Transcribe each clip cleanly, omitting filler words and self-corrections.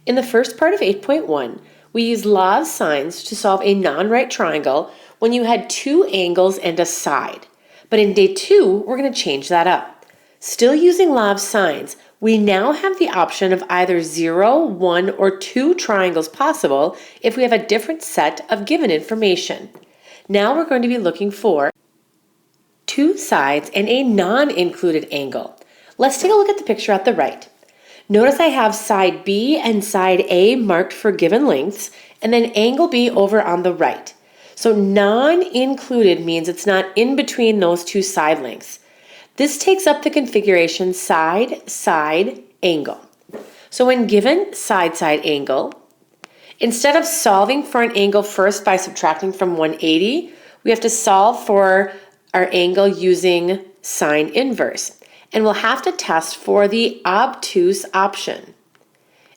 In the first part of 8.1, we used law of sines to solve a non-right triangle when you had two angles and a side. But in day 2, we're going to change that up. Still using law of sines, we now have the option of either 0, 1, or 2 triangles possible if we have a different set of given information. Now we're going to be looking for two sides and a non-included angle. Let's take a look at the picture at the right. Notice I have side B and side A marked for given lengths, and then angle B over on the right. So non-included means it's not in between those two side lengths. This takes up the configuration side, side, angle. So when given side, side angle, instead of solving for an angle first by subtracting from 180, we have to solve for our angle using sine inverse. And we'll have to test for the obtuse option.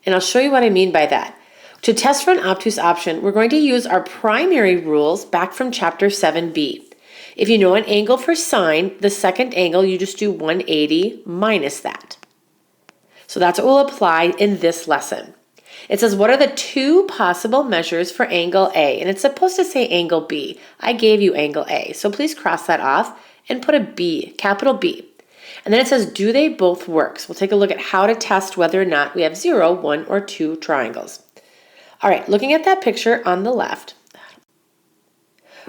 And I'll show you what I mean by that. To test for an obtuse option, we're going to use our primary rules back from chapter 7b. If you know an angle for sine, the second angle, you just do 180 minus that. So that's what we'll apply in this lesson. It says, what are the two possible measures for angle A? And it's supposed to say angle B. I gave you angle A, so please cross that off and put a B, capital B. And then it says, do they both work? So we'll take a look at how to test whether or not we have 0, 1, or 2 triangles. All right, looking at that picture on the left,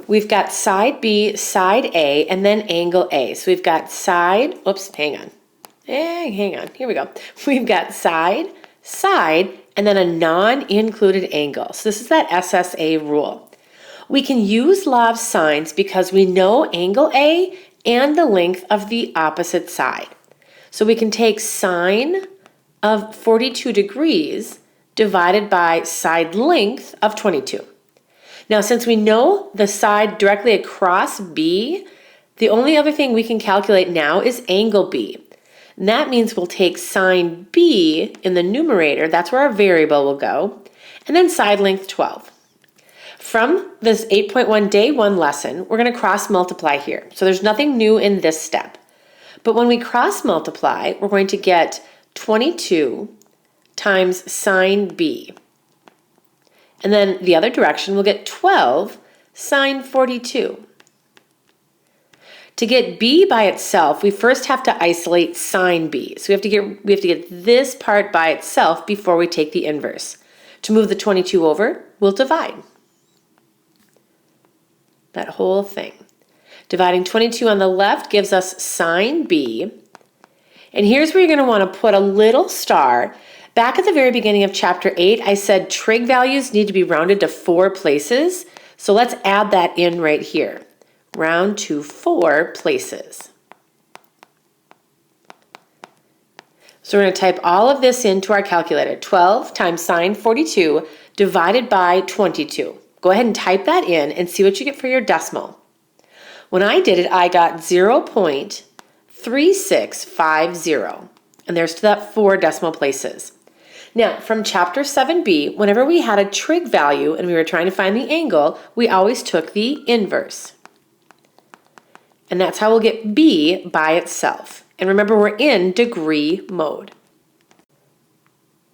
we've got side B, side A, and then angle A. So we've got side, hang on, here we go. We've got side, side, and then a non-included angle. So this is that SSA rule. We can use law of sines because we know angle A and the length of the opposite side. So we can take sine of 42 degrees divided by side length of 22. Now, since we know the side directly across B, the only other thing we can calculate now is angle B. And that means we'll take sine B in the numerator, that's where our variable will go, and then side length 12. From this 8.1 day 1 lesson, we're going to cross multiply here. So there's nothing new in this step. But when we cross multiply, we're going to get 22 times sine B. And then the other direction, we'll get 12 sine 42. To get B by itself, we first have to isolate sine B. So we have to get this part by itself before we take the inverse. To move the 22 over, we'll divide. That whole thing. Dividing 22 on the left gives us sine B. And here's where you're going to want to put a little star. Back at the very beginning of chapter 8, I said trig values need to be rounded to 4 places. So let's add that in right here. Round to 4 places. So we're going to type all of this into our calculator. 12 times sine 42 divided by 22. Go ahead and type that in and see what you get for your decimal. When I did it, I got 0.3650. And there's to that 4 decimal places. Now, from chapter 7b, whenever we had a trig value and we were trying to find the angle, we always took the inverse. And that's how we'll get B by itself. And remember, we're in degree mode.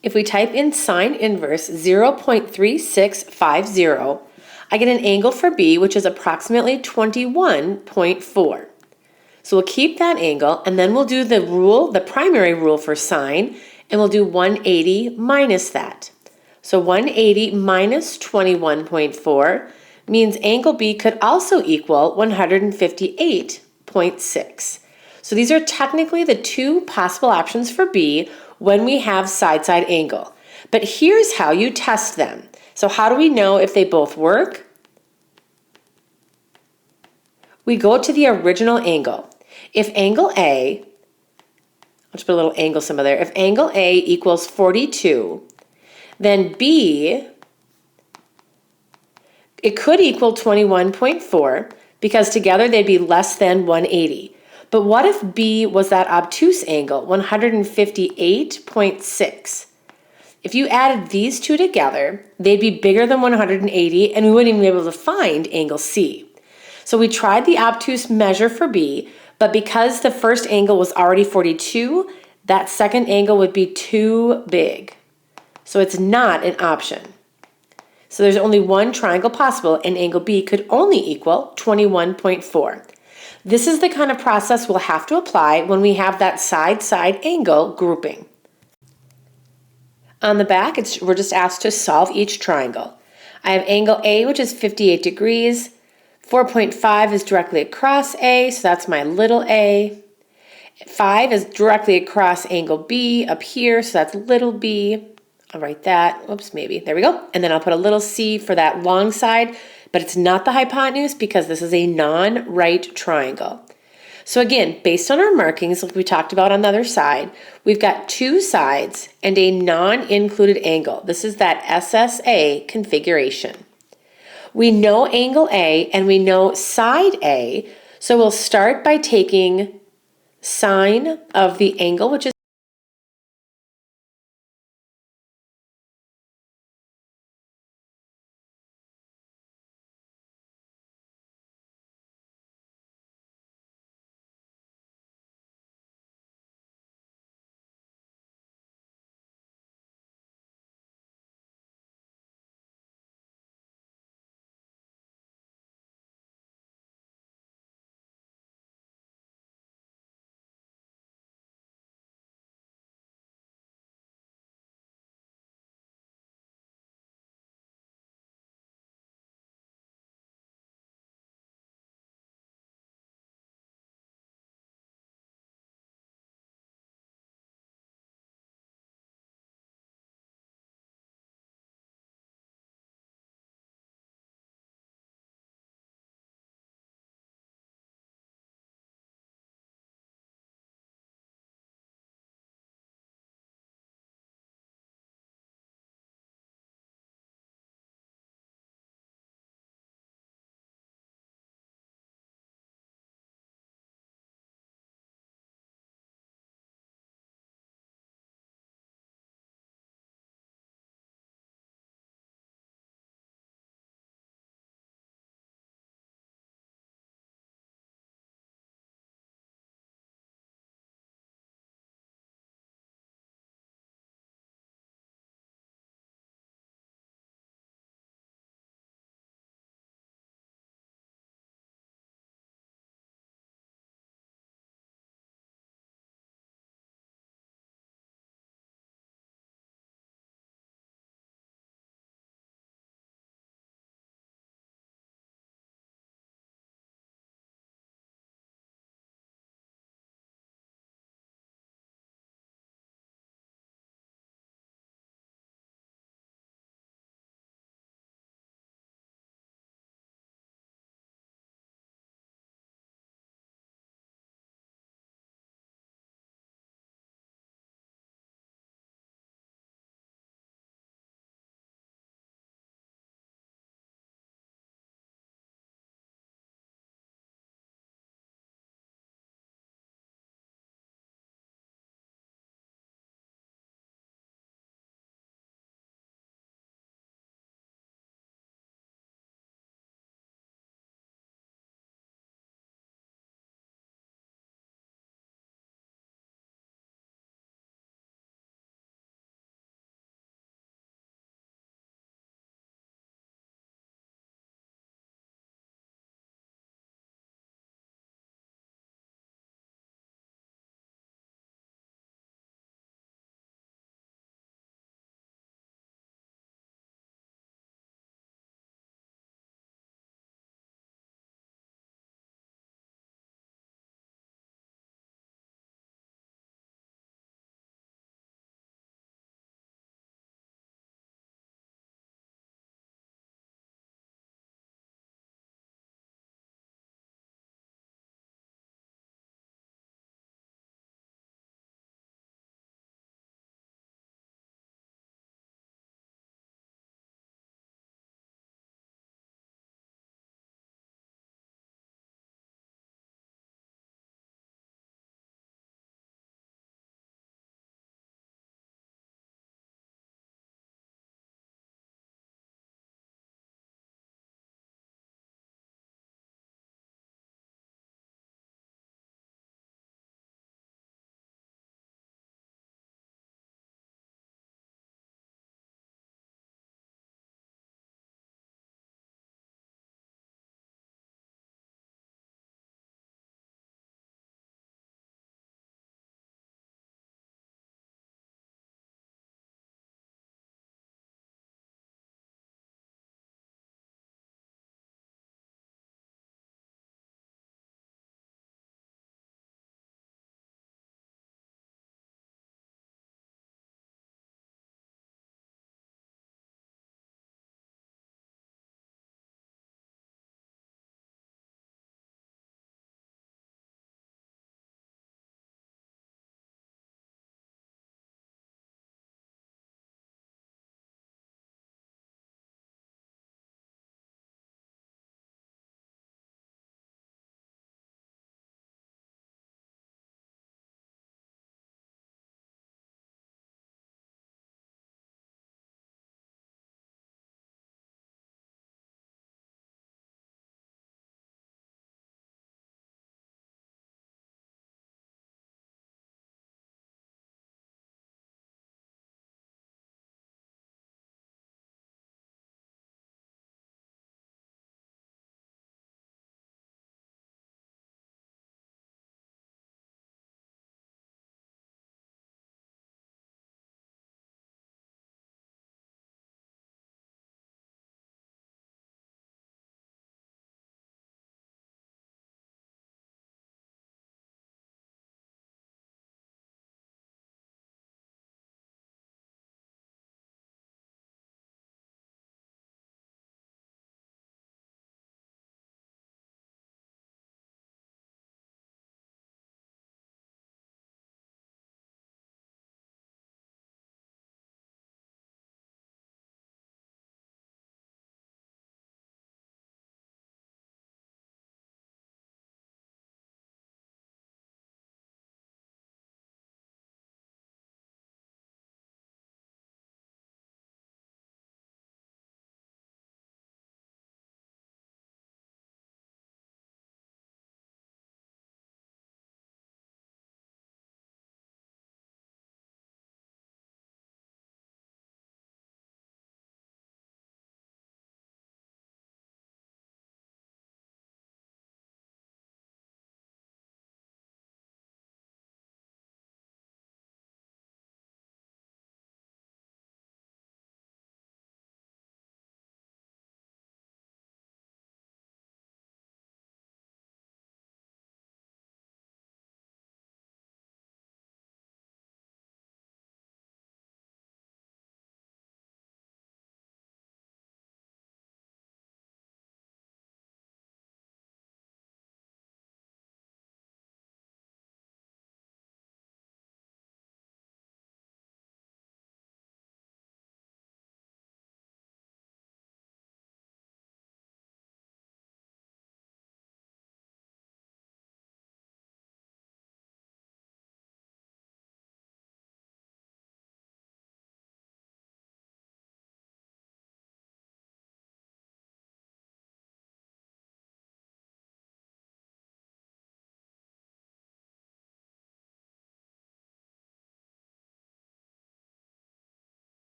If we type in sine inverse 0.3650, I get an angle for B, which is approximately 21.4. So we'll keep that angle, and then we'll do the rule, the primary rule for sine, and we'll do 180 minus that. So 180 minus 21.4 means angle B could also equal 158.6. So these are technically the 2 possible options for B when we have side-side angle. But here's how you test them. So how do we know if they both work? We go to the original angle. If angle A, I'll just put a little angle symbol there. If angle A equals 42, then B, it could equal 21.4 because together they'd be less than 180. But what if B was that obtuse angle, 158.6? If you added these two together, they'd be bigger than 180 and we wouldn't even be able to find angle C. So we tried the obtuse measure for B, but because the first angle was already 42, that second angle would be too big. So it's not an option. So there's only one triangle possible, and angle B could only equal 21.4. This is the kind of process we'll have to apply when we have that side-side angle grouping. On the back, we're just asked to solve each triangle. I have angle A, which is 58 degrees. 4.5 is directly across A, so that's my little a. 5 is directly across angle B up here, so that's little b. I'll write that. Whoops, maybe. There we go. And then I'll put a little c for that long side, but it's not the hypotenuse because this is a non-right triangle. So again, based on our markings, like we talked about on the other side, we've got two sides and a non-included angle. This is that SSA configuration. We know angle A and we know side A, so we'll start by taking sine of the angle, which is